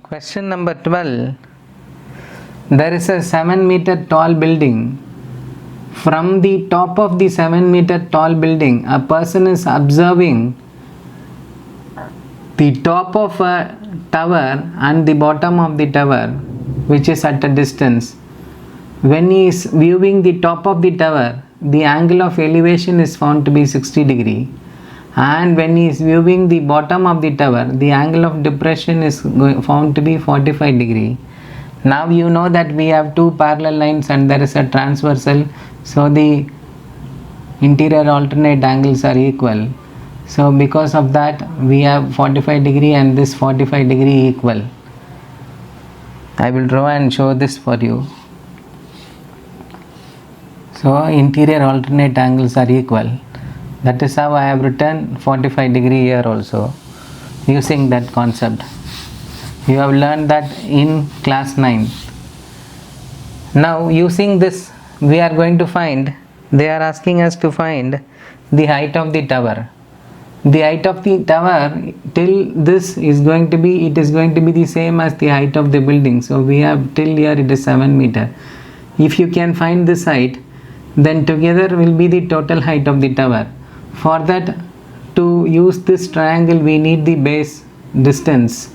Question number 12. There is a 7-meter tall building. From the top of the 7-meter tall building, a person is observing the top of a tower and the bottom of the tower, which is at a distance. When he is viewing the top of the tower, the angle of elevation is found to be 60 degree. And when he is viewing the bottom of the tower, the angle of depression is found to be 45 degree. Now you know that we have two parallel lines and there is a transversal, so the interior alternate angles are equal. So because of that we have 45 degree and this 45 degree equal. I will draw and show this for you. So interior alternate angles are equal. That is how I have written 45 degree here also, using that concept. You have learned that in class 9. Now using this we are going to find, they are asking us to find the height of the tower. The height of the tower till this is going to be, it is going to be the same as the height of the building. So we have till here it is 7 meter. If you can find this height, then together will be the total height of the tower. For that, to use this triangle we need the base distance.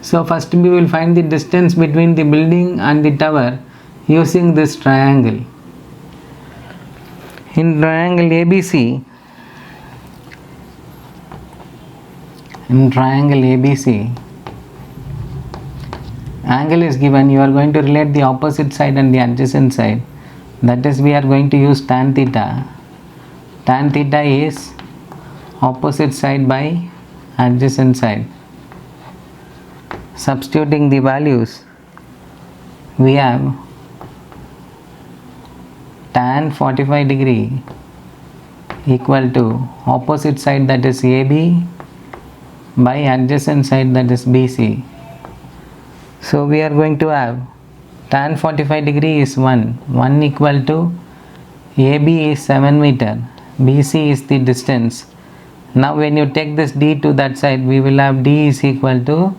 So first we will find the distance between the building and the tower using this triangle. In triangle ABC, angle is given. You are going to relate the opposite side and the adjacent side. That is, we are going to use tan theta. Tan theta is opposite side by adjacent side. Substituting the values, we have tan 45 degree equal to opposite side, that is AB, by adjacent side, that is BC. So we are going to have tan 45 degree is 1 equal to AB is 7 meter, BC is the distance. Now when you take this D to that side, we will have D is equal to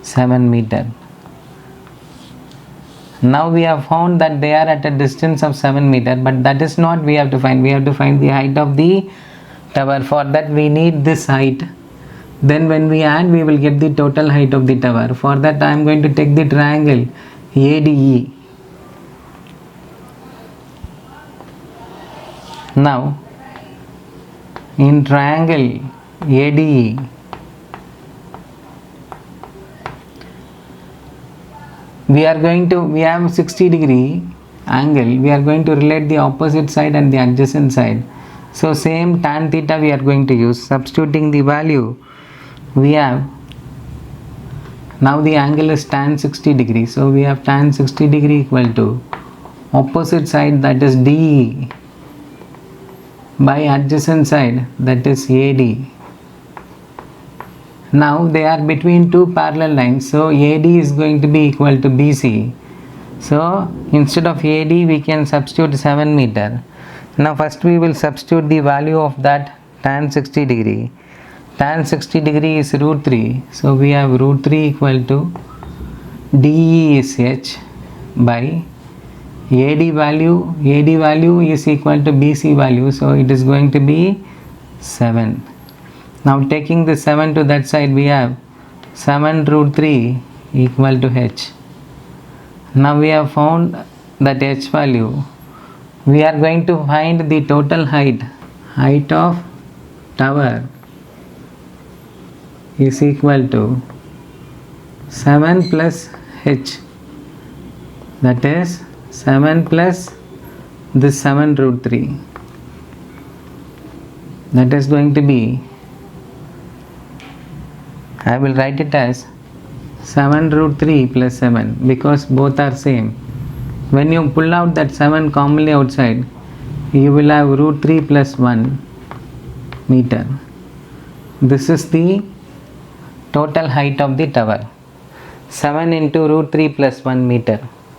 7 meter. Now we have found that they are at a distance of 7 meter, but that is not we have to find. We have to find the height of the tower. For that we need this height. Then when we add, we will get the total height of the tower. For that I am going to take the triangle ADE. Now in triangle ADE, we have 60 degree angle. We are going to relate the opposite side and the adjacent side. So same tan theta we are going to use. Substituting the value, we have, now the angle is tan 60 degree. So we have tan 60 degree equal to opposite side, that is DE, by adjacent side, that is AD. Now they are between two parallel lines, so AD is going to be equal to BC. So instead of AD we can substitute 7 meter. Now first we will substitute the value of that tan 60 degree. Tan 60 degree is root 3. So we have root 3 equal to DE is H by AD value is equal to BC value. So it is going to be 7. Now taking the 7 to that side, we have 7 root 3 equal to H. Now we have found that H value. We are going to find the total height of tower is equal to 7 plus H, that is 7 plus this 7 root 3. That is going to be, I will write it as 7 root 3 plus 7 because both are same. When you pull out that 7 commonly outside, you will have root 3 plus 1 meter. This is the total height of the tower. 7 into root 3 plus 1 meter.